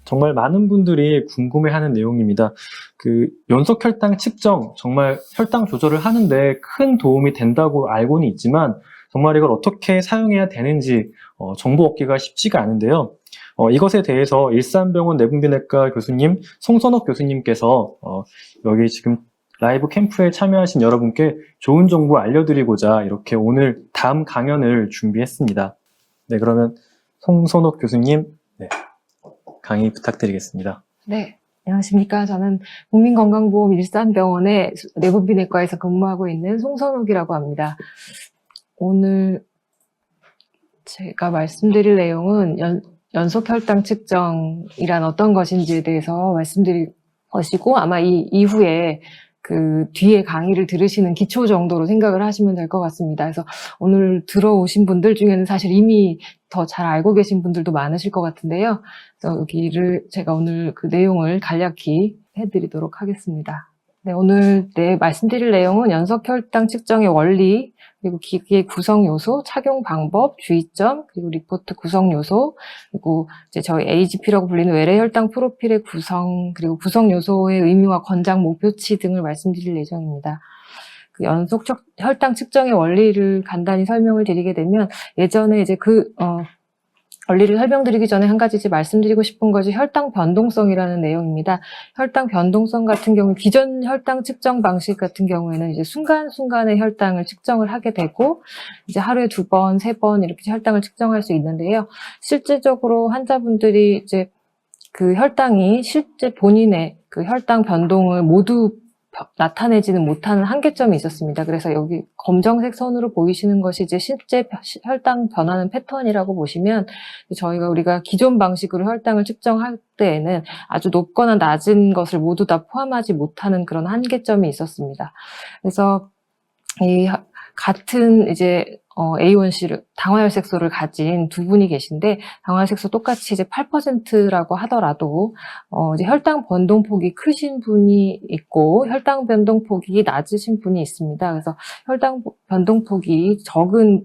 정말 많은 분들이 궁금해하는 내용입니다. 그 연속 혈당 측정, 정말 혈당 조절을 하는데 큰 도움이 된다고 알고는 있지만 정말 이걸 어떻게 사용해야 되는지 정보 얻기가 쉽지가 않은데요. 이것에 대해서 일산병원 내분비내과 교수님 송선옥 교수님께서 여기 지금 라이브 캠프에 참여하신 여러분께 좋은 정보 알려드리고자 이렇게 오늘 다음 강연을 준비했습니다. 네, 그러면 송선옥 교수님, 네, 강의 부탁드리겠습니다. 네, 안녕하십니까. 저는 국민건강보험 일산병원의 내분비내과에서 근무하고 있는 송선옥이라고 합니다. 오늘 제가 말씀드릴 내용은 연속 혈당 측정이란 어떤 것인지에 대해서 말씀드릴 것이고, 아마 이 이후에 그 뒤에 강의를 들으시는 기초 정도로 생각을 하시면 될 것 같습니다. 그래서 오늘 들어오신 분들 중에는 사실 이미 더 잘 알고 계신 분들도 많으실 것 같은데요. 그래서 여기를 제가 오늘 그 내용을 간략히 해드리도록 하겠습니다. 네, 오늘 말씀드릴 내용은 연속 혈당 측정의 원리, 그리고 기계 구성 요소, 착용 방법, 주의점, 그리고 리포트 구성 요소, 그리고 이제 저희 AGP라고 불리는 외래 혈당 프로필의 구성, 그리고 구성 요소의 의미와 권장 목표치 등을 말씀드릴 예정입니다. 그 연속 혈당 측정의 원리를 간단히 설명을 드리게 되면, 예전에 이제 원리를 설명드리기 전에 한 가지 이제 말씀드리고 싶은 것이 혈당 변동성이라는 내용입니다. 혈당 변동성 같은 경우, 기존 혈당 측정 방식 같은 경우에는 이제 순간순간의 혈당을 측정을 하게 되고, 이제 하루에 2번, 3번 이렇게 혈당을 측정할 수 있는데요. 실제적으로 환자분들이 이제 그 혈당이 실제 본인의 그 혈당 변동을 모두 나타내지는 못하는 한계점이 있었습니다. 그래서 여기 검정색 선으로 보이시는 것이 이제 실제 혈당 변하는 패턴이라고 보시면, 우리가 기존 방식으로 혈당을 측정할 때에는 아주 높거나 낮은 것을 모두 다 포함하지 못하는 그런 한계점이 있었습니다. 그래서 이 같은 이제 A1C를, 당화혈색소를 가진 두 분이 계신데, 당화혈색소 똑같이 이제 8%라고 하더라도, 이제 혈당 변동폭이 크신 분이 있고, 혈당 변동폭이 낮으신 분이 있습니다. 그래서 혈당 변동폭이 적은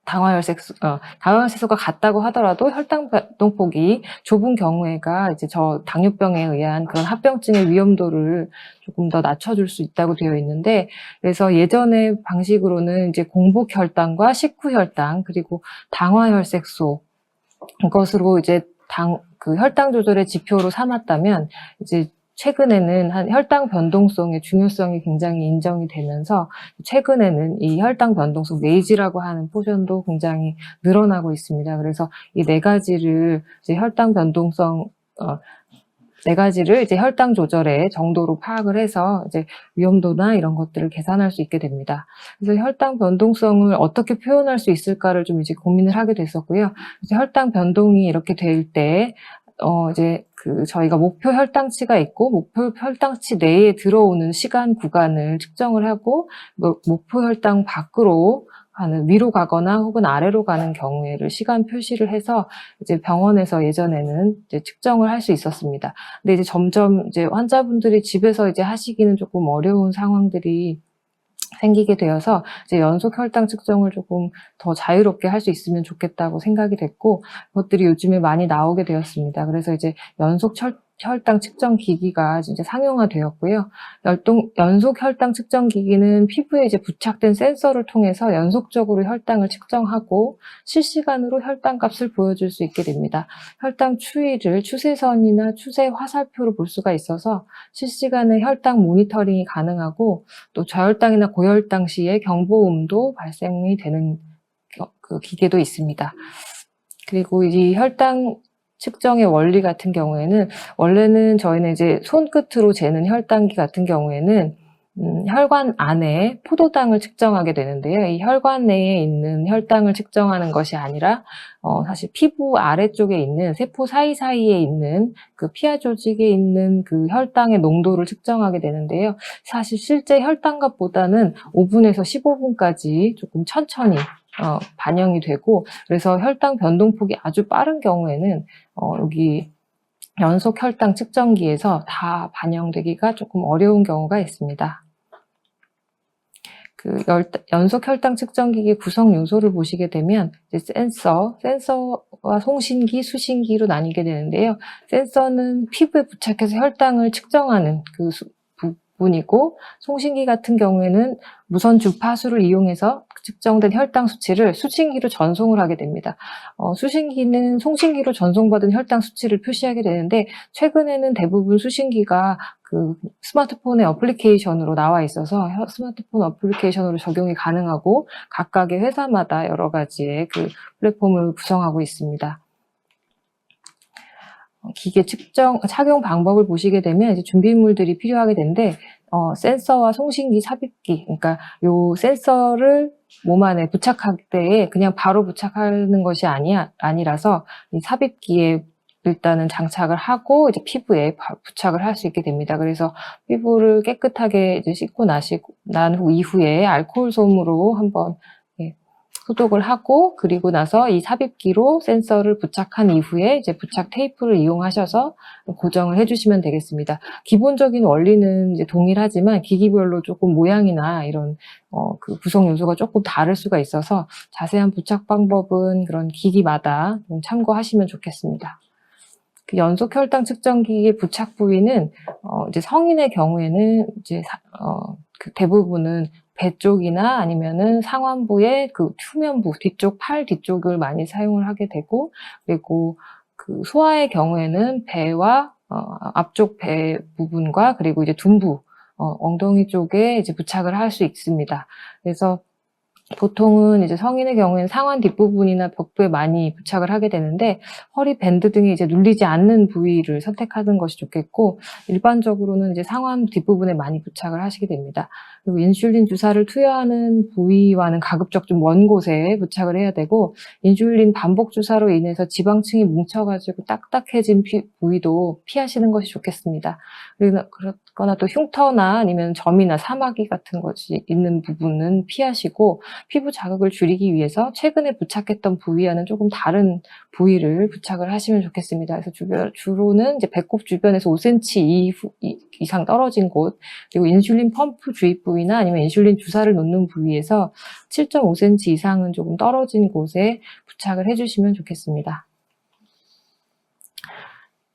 당화혈색소가 같다고 하더라도 혈당 변동폭이 좁은 경우에가 이제 당뇨병에 의한 그런 합병증의 위험도를 조금 더 낮춰줄 수 있다고 되어 있는데, 그래서 예전의 방식으로는 이제 공복 혈당과 식후 혈당, 그리고 당화혈색소, 이것으로 이제 혈당 조절의 지표로 삼았다면, 이제 최근에는 혈당 변동성의 중요성이 굉장히 인정이 되면서, 최근에는 이 혈당 변동성 메이지라고 하는 포션도 굉장히 늘어나고 있습니다. 그래서 이 네 가지를 이제 혈당 조절의 정도로 파악을 해서 이제 위험도나 이런 것들을 계산할 수 있게 됩니다. 그래서 혈당 변동성을 어떻게 표현할 수 있을까를 좀 이제 고민을 하게 됐었고요. 이제 혈당 변동이 이렇게 될 때, 저희가 목표 혈당치가 있고, 목표 혈당치 내에 들어오는 시간 구간을 측정을 하고, 목표 혈당 밖으로 위로 가거나 혹은 아래로 가는 경우에를 시간 표시를 해서 이제 병원에서 예전에는 이제 측정을 할 수 있었습니다. 근데 이제 점점 이제 환자분들이 집에서 이제 하시기는 조금 어려운 상황들이 생기게 되어서 이제 연속 혈당 측정을 조금 더 자유롭게 할 수 있으면 좋겠다고 생각이 됐고, 그것들이 요즘에 많이 나오게 되었습니다. 그래서 이제 연속 혈당 측정 기기가 이제 상용화되었고요. 연속 혈당 측정 기기는 피부에 이제 부착된 센서를 통해서 연속적으로 혈당을 측정하고 실시간으로 혈당 값을 보여줄 수 있게 됩니다. 혈당 추이를 추세선이나 추세 화살표로 볼 수가 있어서 실시간에 혈당 모니터링이 가능하고, 또 저혈당이나 고혈당 시에 경보음도 발생이 되는 그 기계도 있습니다. 그리고 이 혈당 측정의 원리 같은 경우에는, 원래는 저희는 이제 손끝으로 재는 혈당기 같은 경우에는 혈관 안에 포도당을 측정하게 되는데요. 이 혈관 내에 있는 혈당을 측정하는 것이 아니라 사실 피부 아래쪽에 있는 세포 사이사이에 있는 그 피하 조직에 있는 그 혈당의 농도를 측정하게 되는데요. 사실 실제 혈당값보다는 5분에서 15분까지 조금 천천히 반영이 되고, 그래서 혈당 변동폭이 아주 빠른 경우에는 여기 연속 혈당 측정기에서 다 반영되기가 조금 어려운 경우가 있습니다. 연속 혈당 측정기기 구성 요소를 보시게 되면 이제 센서와 송신기, 수신기로 나뉘게 되는데요. 센서는 피부에 부착해서 혈당을 측정하는 그 부분이고, 송신기 같은 경우에는 무선 주파수를 이용해서 측정된 혈당 수치를 수신기로 전송을 하게 됩니다. 수신기는 송신기로 전송받은 혈당 수치를 표시하게 되는데, 최근에는 대부분 수신기가 그 스마트폰의 어플리케이션으로 나와 있어서 스마트폰 어플리케이션으로 적용이 가능하고, 각각의 회사마다 여러 가지의 그 플랫폼을 구성하고 있습니다. 기계 착용 방법을 보시게 되면 이제 준비물들이 필요하게 되는데, 센서와 송신기, 삽입기, 그러니까 요 센서를 몸 안에 부착할 때에 그냥 바로 부착하는 것이 아니라서 이 삽입기에 일단은 장착을 하고 이제 피부에 부착을 할 수 있게 됩니다. 그래서 피부를 깨끗하게 이제 씻고 난 후 이후에 알코올 솜으로 한번 소독을 하고, 그리고 나서 이 삽입기로 센서를 부착한 이후에 이제 부착 테이프를 이용하셔서 고정을 해주시면 되겠습니다. 기본적인 원리는 이제 동일하지만 기기별로 조금 모양이나 이런 그 구성 요소가 조금 다를 수가 있어서 자세한 부착 방법은 그런 기기마다 좀 참고하시면 좋겠습니다. 그 연속 혈당 측정기의 부착 부위는 이제 성인의 경우에는 이제 그 대부분은 배 쪽이나 아니면은 상완부의 그 후면부 뒤쪽, 팔 뒤쪽을 많이 사용을 하게 되고, 그리고 그 소아의 경우에는 배와 앞쪽 배 부분과 그리고 이제 둔부, 엉덩이 쪽에 이제 부착을 할 수 있습니다. 그래서 보통은 이제 성인의 경우에는 상완 뒷부분이나 벽부에 많이 부착을 하게 되는데, 허리 밴드 등이 이제 눌리지 않는 부위를 선택하는 것이 좋겠고, 일반적으로는 이제 상완 뒷부분에 많이 부착을 하시게 됩니다. 그리고 인슐린 주사를 투여하는 부위와는 가급적 좀 먼 곳에 부착을 해야 되고, 인슐린 반복 주사로 인해서 지방층이 뭉쳐가지고 딱딱해진 부위도 피하시는 것이 좋겠습니다. 그렇거나 또 흉터나 아니면 점이나 사마귀 같은 것이 있는 부분은 피하시고, 피부 자극을 줄이기 위해서 최근에 부착했던 부위와는 조금 다른 부위를 부착을 하시면 좋겠습니다. 그래서 주로는 이제 배꼽 주변에서 5cm 이상 떨어진 곳, 그리고 인슐린 펌프 주입 부위나 아니면 인슐린 주사를 놓는 부위에서 7.5cm 이상은 조금 떨어진 곳에 부착을 해주시면 좋겠습니다.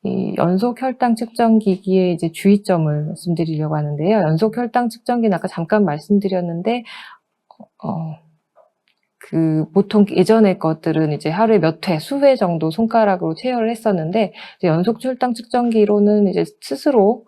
이 연속 혈당 측정 기기의 이제 주의점을 말씀드리려고 하는데요. 연속 혈당 측정기는 아까 잠깐 말씀드렸는데, 보통 예전의 것들은 이제 하루에 몇 회, 수회 정도 손가락으로 체열을 했었는데, 이제 연속 혈당 측정기로는 이제 스스로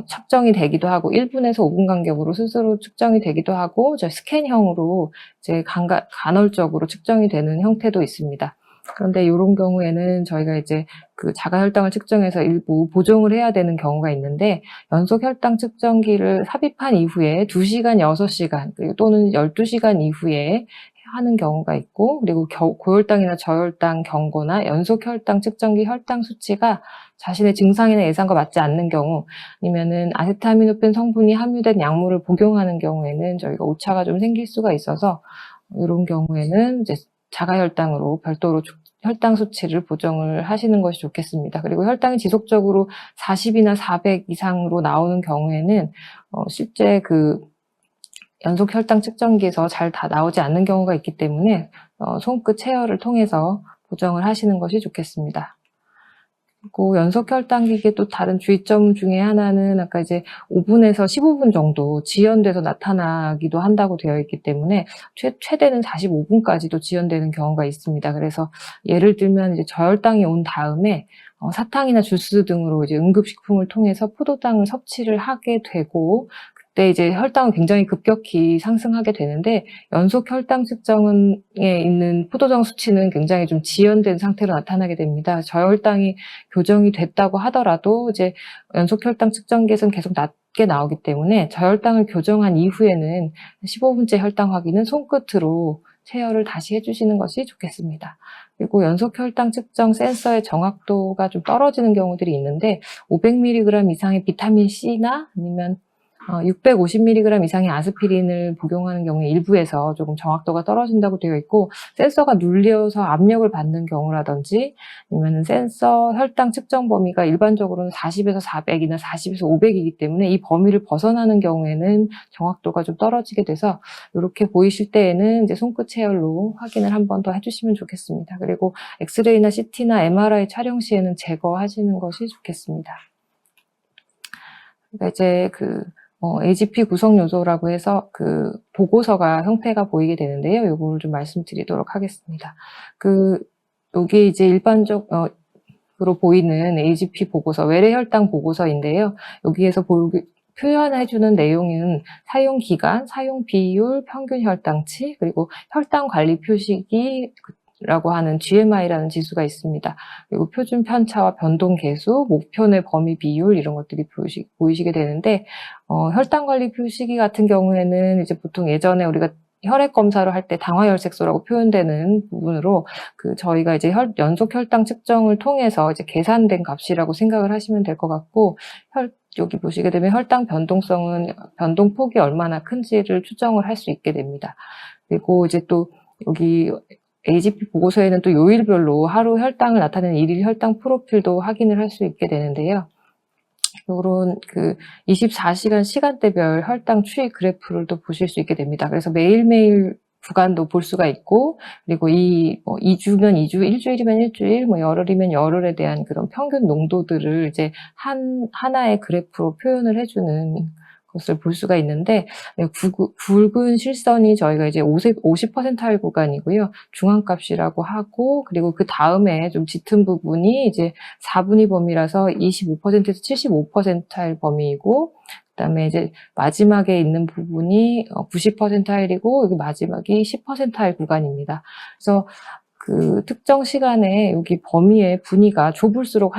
측정이 되기도 하고, 1분에서 5분 간격으로 스스로 측정이 되기도 하고, 스캔형으로 이제 간헐적으로 측정이 되는 형태도 있습니다. 그런데 이런 경우에는 저희가 이제 그 자가 혈당을 측정해서 일부 보정을 해야 되는 경우가 있는데, 연속 혈당 측정기를 삽입한 이후에 2시간, 6시간, 또는 12시간 이후에 하는 경우가 있고, 그리고 고혈당이나 저혈당 경고나 연속 혈당 측정기 혈당 수치가 자신의 증상이나 예상과 맞지 않는 경우, 아니면은 아세트아미노펜 성분이 함유된 약물을 복용하는 경우에는 저희가 오차가 좀 생길 수가 있어서, 이런 경우에는 이제 자가혈당으로 별도로 혈당 수치를 보정을 하시는 것이 좋겠습니다. 그리고 혈당이 지속적으로 40이나 400 이상으로 나오는 경우에는 실제 그 연속 혈당 측정기에서 잘 다 나오지 않는 경우가 있기 때문에 손끝 체열을 통해서 보정을 하시는 것이 좋겠습니다. 그리고 연속 혈당기기의 또 다른 주의점 중에 하나는 아까 이제 5분에서 15분 정도 지연돼서 나타나기도 한다고 되어 있기 때문에 최대는 45분까지도 지연되는 경우가 있습니다. 그래서 예를 들면 이제 저혈당이 온 다음에 사탕이나 주스 등으로 이제 응급식품을 통해서 포도당을 섭취를 하게 되고, 그때 이제 혈당은 굉장히 급격히 상승하게 되는데, 연속 혈당 측정에 있는 포도당 수치는 굉장히 좀 지연된 상태로 나타나게 됩니다. 저혈당이 교정이 됐다고 하더라도 이제 연속 혈당 측정기에서는 계속 낮게 나오기 때문에, 저혈당을 교정한 이후에는 15분째 혈당 확인은 손끝으로 체열을 다시 해주시는 것이 좋겠습니다. 그리고 연속 혈당 측정 센서의 정확도가 좀 떨어지는 경우들이 있는데, 500mg 이상의 비타민 C나 아니면 650mg 이상의 아스피린을 복용하는 경우에 일부에서 조금 정확도가 떨어진다고 되어 있고, 센서가 눌려서 압력을 받는 경우라든지 아니면 센서 혈당 측정 범위가 일반적으로는 40에서 400이나 40에서 500이기 때문에 이 범위를 벗어나는 경우에는 정확도가 좀 떨어지게 돼서 이렇게 보이실 때에는 이제 손끝 체열로 확인을 한 번 더 해주시면 좋겠습니다. 그리고 엑스레이나 CT나 MRI 촬영 시에는 제거하시는 것이 좋겠습니다. 그러니까 이제 AGP 구성 요소라고 해서 보고서가 형태가 보이게 되는데요. 요거를 좀 말씀드리도록 하겠습니다. 요게 이제 일반적으로 보이는 AGP 보고서, 외래 혈당 보고서인데요. 여기에서 표현해주는 내용은 사용 기간, 사용 비율, 평균 혈당치, 그리고 혈당 관리 표시기, 라고 하는 GMI라는 지수가 있습니다. 그리고 표준 편차와 변동 계수, 목표 내 범위 비율 이런 것들이 보이시게 되는데, 혈당 관리 표시기 같은 경우에는 이제 보통 예전에 우리가 혈액 검사를 할 때 당화혈색소라고 표현되는 부분으로 저희가 이제 연속 혈당 측정을 통해서 이제 계산된 값이라고 생각을 하시면 될 것 같고, 여기 보시게 되면 혈당 변동성은 변동폭이 얼마나 큰지를 추정을 할 수 있게 됩니다. 그리고 이제 또 여기 AGP 보고서에는 또 요일별로 하루 혈당을 나타내는 일일 혈당 프로필도 확인을 할 수 있게 되는데요. 요런 24시간 시간대별 혈당 추이 그래프를 또 보실 수 있게 됩니다. 그래서 매일매일 구간도 볼 수가 있고, 그리고 2주면 2주, 일주일이면 일주일, 열흘이면 열흘에 대한 그런 평균 농도들을 이제 하나의 그래프로 표현을 해주는 것을 볼 수가 있는데, 굵은 실선이 저희가 이제 50%할 구간이고요. 중앙값이라고 하고, 그리고 그 다음에 좀 짙은 부분이 이제 4분위 범위라서 25%에서 75%할 범위이고, 그다음에 이제 마지막에 있는 부분이 90%할이고, 여기 마지막이 10%할 구간입니다. 그래서 특정 시간에 여기 범위의 분위가 좁을수록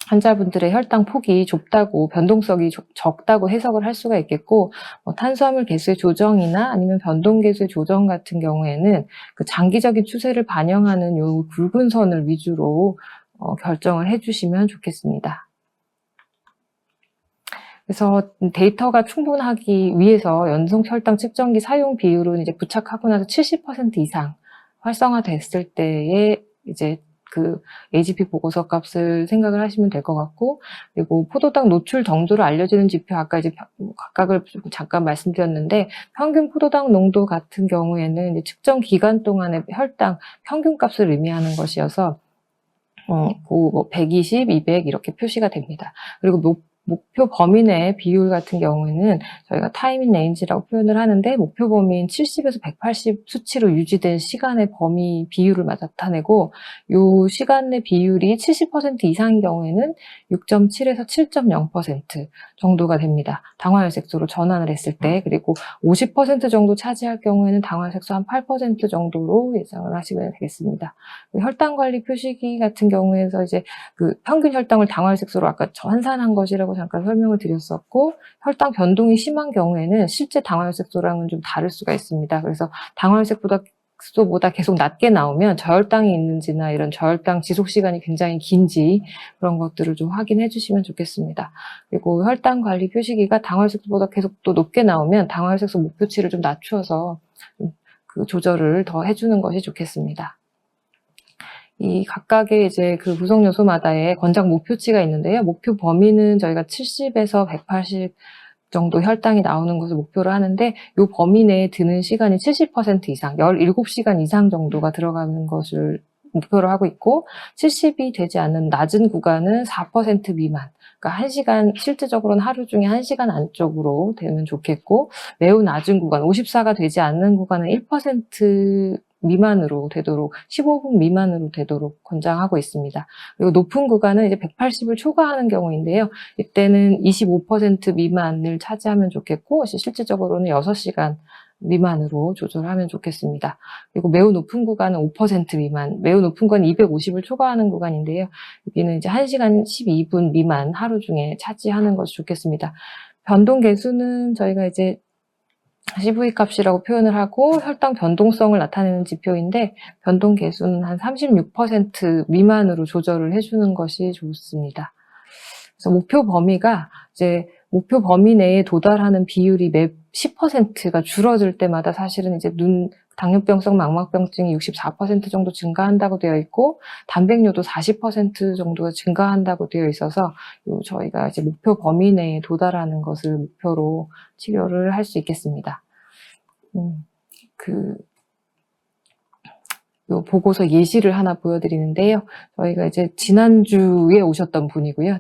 환자분들의 혈당 폭이 좁다고, 변동성이 적다고 해석을 할 수가 있겠고, 탄수화물 개수의 조정이나 아니면 변동 개수의 조정 같은 경우에는 장기적인 추세를 반영하는 요 굵은 선을 위주로 결정을 해주시면 좋겠습니다. 그래서 데이터가 충분하기 위해서 연속 혈당 측정기 사용 비율은 이제 부착하고 나서 70% 이상 활성화됐을 때에 이제 AGP 보고서 값을 생각을 하시면 될 것 같고, 그리고 포도당 노출 정도로 알려지는 지표, 아까 이제 각각을 잠깐 말씀드렸는데, 평균 포도당 농도 같은 경우에는 이제 측정 기간 동안의 혈당 평균 값을 의미하는 것이어서 120, 200 이렇게 표시가 됩니다. 그리고 목표 범위 내 비율 같은 경우에는 저희가 타이밍 레인지라고 표현을 하는데, 목표 범위인 70에서 180 수치로 유지된 시간의 범위 비율을 나타내고, 요 시간 내 비율이 70% 이상인 경우에는 6.7에서 7.0% 정도가 됩니다. 당화혈색소로 전환을 했을 때. 그리고 50% 정도 차지할 경우에는 당화혈색소 한 8% 정도로 예상을 하시면 되겠습니다. 혈당 관리 표시기 같은 경우에서 이제 평균 혈당을 당화혈색소로 아까 환산한 것이라고 잠깐 설명을 드렸었고, 혈당 변동이 심한 경우에는 실제 당화혈색소랑은 좀 다를 수가 있습니다. 그래서 당화혈색소보다 계속 낮게 나오면 저혈당이 있는지나 이런 저혈당 지속 시간이 굉장히 긴지 그런 것들을 좀 확인해 주시면 좋겠습니다. 그리고 혈당 관리 표시기가 당화혈색소보다 계속 또 높게 나오면 당화혈색소 목표치를 좀 낮추어서 조절을 더 해주는 것이 좋겠습니다. 이 각각의 이제 구성 요소마다의 권장 목표치가 있는데요. 목표 범위는 저희가 70에서 180 정도 혈당이 나오는 것을 목표로 하는데, 이 범위 내에 드는 시간이 70% 이상, 17시간 이상 정도가 들어가는 것을 목표로 하고 있고, 70이 되지 않는 낮은 구간은 4% 미만, 그러니까 1시간, 실질적으로는 하루 중에 1시간 안쪽으로 되면 좋겠고, 매우 낮은 구간, 54가 되지 않는 구간은 1% 미만으로 되도록, 15분 미만으로 되도록 권장하고 있습니다. 그리고 높은 구간은 이제 180을 초과하는 경우인데요. 이때는 25% 미만을 차지하면 좋겠고, 실질적으로는 6시간 미만으로 조절하면 좋겠습니다. 그리고 매우 높은 구간은 5% 미만, 매우 높은 건 250을 초과하는 구간인데요. 여기는 이제 1시간 12분 미만 하루 중에 차지하는 것이 좋겠습니다. 변동 개수는 저희가 이제 CV 값이라고 표현을 하고, 혈당 변동성을 나타내는 지표인데, 변동 개수는 한 36% 미만으로 조절을 해주는 것이 좋습니다. 그래서 목표 범위가 이제 목표 범위 내에 도달하는 비율이 매 10%가 줄어들 때마다 사실은 이제 당뇨병성 망막병증이 64% 정도 증가한다고 되어 있고, 단백뇨도 40% 정도가 증가한다고 되어 있어서, 저희가 이제 목표 범위 내에 도달하는 것을 목표로 치료를 할 수 있겠습니다. 요 보고서 예시를 하나 보여드리는데요. 저희가 이제 지난주에 오셨던 분이고요.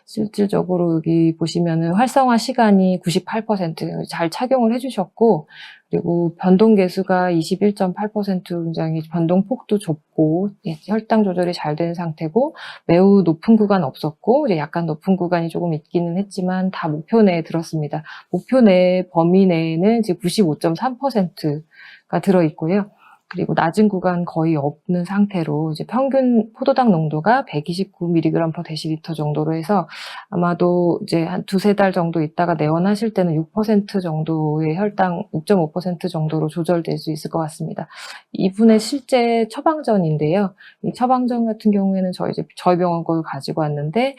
실질적으로 여기 보시면은 활성화 시간이 98% 잘 착용을 해주셨고, 그리고 변동 개수가 21.8% 굉장히 변동 폭도 좁고, 혈당 조절이 잘 된 상태고, 매우 높은 구간 없었고, 이제 약간 높은 구간이 조금 있기는 했지만 다 목표 내에 들었습니다. 목표 내 범위 내에는 지금 95.3%가 들어있고요. 그리고 낮은 구간 거의 없는 상태로 이제 평균 포도당 농도가 129mg/dL 정도로 해서 아마도 이제 한 두세 달 정도 있다가 내원하실 때는 6% 정도의 혈당, 6.5% 정도로 조절될 수 있을 것 같습니다. 이분의 실제 처방전인데요. 이 처방전 같은 경우에는 저희 병원 걸 가지고 왔는데,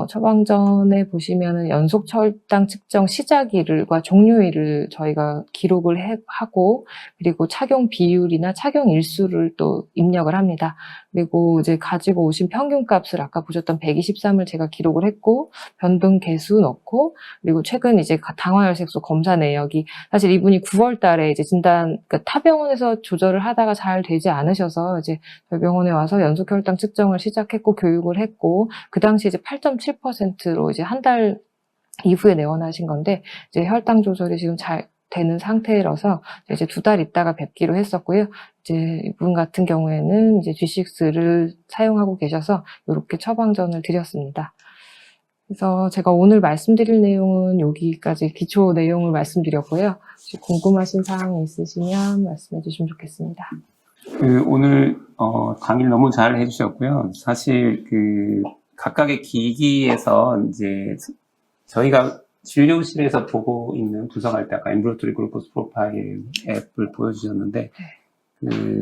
처방전에 보시면은 연속 혈당 측정 시작일과 종료일을 저희가 기록을 하고, 그리고 착용 비율이나 착용 일수를 또 입력을 합니다. 그리고 이제 가지고 오신 평균값을 아까 보셨던 123을 제가 기록을 했고, 변동 개수 넣고, 그리고 최근 이제 당화혈색소 검사 내역이, 사실 이분이 9월 달에 이제 그러니까 타 병원에서 조절을 하다가 잘 되지 않으셔서 이제 저희 병원에 와서 연속 혈당 측정을 시작했고, 교육을 했고, 그 당시 이제 8.7%로 이제 한 달 이후에 내원하신 건데, 이제 혈당 조절이 지금 잘 되는 상태라서 이제 2달 있다가 뵙기로 했었고요. 이제 이분 같은 경우에는 이제 G6를 사용하고 계셔서 이렇게 처방전을 드렸습니다. 그래서 제가 오늘 말씀드릴 내용은 여기까지 기초 내용을 말씀드렸고요. 궁금하신 사항이 있으시면 말씀해 주시면 좋겠습니다. 오늘 강의를 너무 잘 해주셨고요. 사실 각각의 기기에서 이제 저희가 진료실에서 보고 있는 분석할 때 아까 엠브로토리 글루코스 프로파일 앱을 보여주셨는데,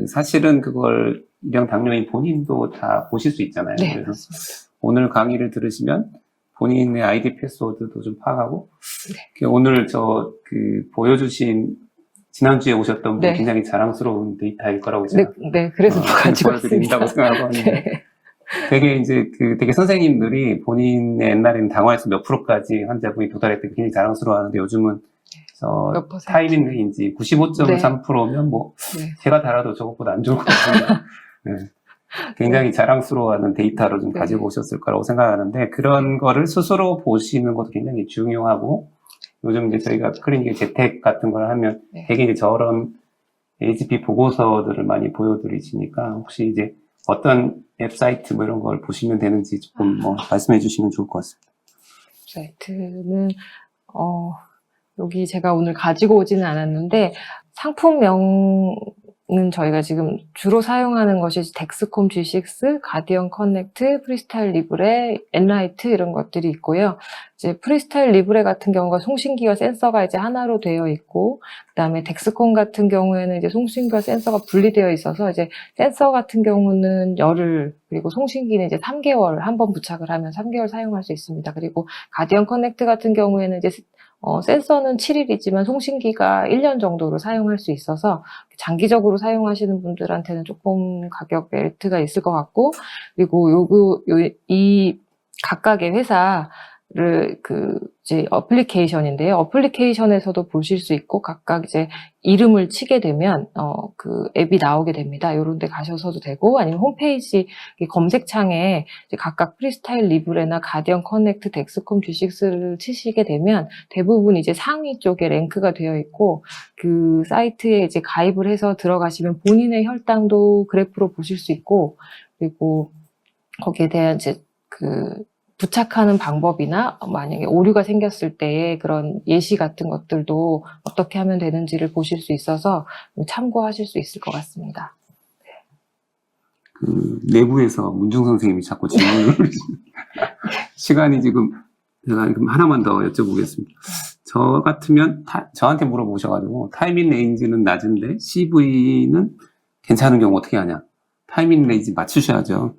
사실은 그걸 일형 당뇨인 본인도 다 보실 수 있잖아요. 네, 그래서 맞습니다. 오늘 강의를 들으시면 본인의 아이디 패스워드도 좀 파악하고, 오늘 보여주신 지난주에 오셨던 분 굉장히 자랑스러운 데이터일 거라고 제가 그래서 가지고 보여드린다고 왔습니다. 생각하고 하는데, 되게 선생님들이 본인의 옛날에는 당화에서 몇 프로까지 환자분이 도달했던 게 굉장히 자랑스러워하는데, 요즘은 타이밍 레인지 95.3%면 제가 달아도 저것보다 안 좋을 것 같아요. 굉장히 자랑스러워하는 데이터를 좀 가지고 오셨을 거라고 생각하는데, 그런 거를 스스로 보시는 것도 굉장히 중요하고, 요즘 이제 저희가 클리닉의 재택 같은 걸 하면 되게 이제 저런 HP 보고서들을 많이 보여드리시니까, 혹시 이제 어떤 웹사이트 이런 걸 보시면 되는지 조금 말씀해 주시면 좋을 것 같습니다. 웹사이트는 여기 제가 오늘 가지고 오지는 않았는데, 상품명은 저희가 지금 주로 사용하는 것이 덱스콤 G6, 가디언 커넥트, 프리스타일 리브레, 엔라이트 이런 것들이 있고요. 이제 프리스타일 리브레 같은 경우가 송신기와 센서가 이제 하나로 되어 있고, 그다음에 덱스콤 같은 경우에는 이제 송신기와 센서가 분리되어 있어서 이제 센서 같은 경우는 열흘, 그리고 송신기는 이제 3개월 한 번 부착을 하면 3개월 사용할 수 있습니다. 그리고 가디언 커넥트 같은 경우에는 이제 센서는 7일이지만 송신기가 1년 정도로 사용할 수 있어서 장기적으로 사용하시는 분들한테는 조금 가격 메리트가 있을 것 같고, 그리고 이 각각의 회사를 이제 어플리케이션인데요. 어플리케이션에서도 보실 수 있고, 각각 이제 이름을 치게 되면 앱이 나오게 됩니다. 이런 데 가셔서도 되고, 아니면 홈페이지 검색창에 이제 각각 프리스타일 리브레나 가디언 커넥트, 덱스콤 G6를 치시게 되면 대부분 이제 상위 쪽에 랭크가 되어 있고, 그 사이트에 이제 가입을 해서 들어가시면 본인의 혈당도 그래프로 보실 수 있고, 그리고 거기에 대한 이제 부착하는 방법이나 만약에 오류가 생겼을 때의 그런 예시 같은 것들도 어떻게 하면 되는지를 보실 수 있어서 참고하실 수 있을 것 같습니다. 내부에서 문중 선생님이 자꾸 질문을 시간이 지금 제가 하나만 더 여쭤보겠습니다. 저 같으면 저한테 물어보셔가지고 타이밍 레인지는 낮은데 CV는 괜찮은 경우 어떻게 하냐? 타이밍 레인지 맞추셔야죠.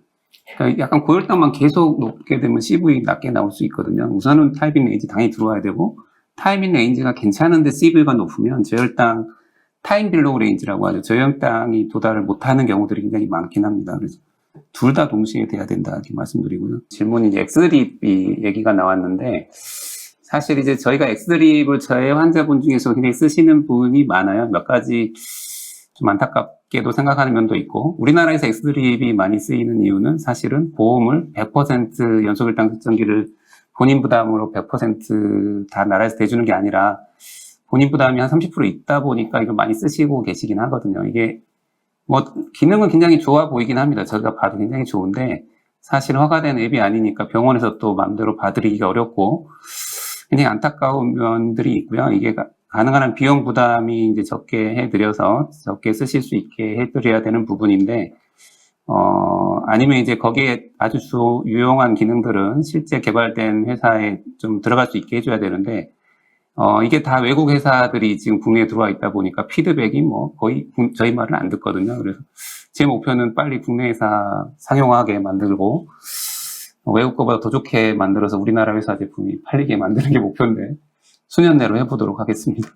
그러니까 약간 고혈당만 계속 높게 되면 CV 낮게 나올 수 있거든요. 우선은 타이밍 레인지 당연히 들어와야 되고, 타이밍 레인지가 괜찮은데 CV가 높으면 저혈당 타임 빌로우 레인지라고 하죠. 저혈당이 도달을 못하는 경우들이 굉장히 많긴 합니다. 그래서 둘 다 동시에 돼야 된다 이렇게 말씀드리고요. 질문이 이제 엑스드립이 얘기가 나왔는데, 사실 이제 저희가 엑스드립을 저의 환자분 중에서 굉장히 쓰시는 분이 많아요. 몇 가지 좀 안타깝게도 생각하는 면도 있고, 우리나라에서 엑스드립이 많이 쓰이는 이유는 사실은 보험을 100% 연소혈당 측정기를 본인 부담으로 100% 다 나라에서 대주는 게 아니라 본인 부담이 한 30% 있다 보니까 이걸 많이 쓰시고 계시긴 하거든요. 이게 뭐 기능은 굉장히 좋아 보이긴 합니다. 저희가 봐도 굉장히 좋은데 사실 허가된 앱이 아니니까 병원에서 또 마음대로 봐드리기가 어렵고 굉장히 안타까운 면들이 있고요. 이게 가능한 한 비용 부담이 이제 적게 해드려서 적게 쓰실 수 있게 해드려야 되는 부분인데, 아니면 이제 거기에 아주 유용한 기능들은 실제 개발된 회사에 좀 들어갈 수 있게 해줘야 되는데, 이게 다 외국 회사들이 지금 국내에 들어와 있다 보니까 피드백이 뭐 거의 저희 말은 안 듣거든요. 그래서 제 목표는 빨리 국내 회사 상용하게 만들고, 외국 거보다 더 좋게 만들어서 우리나라 회사 제품이 팔리게 만드는 게 목표인데 수년 내로 해보도록 하겠습니다.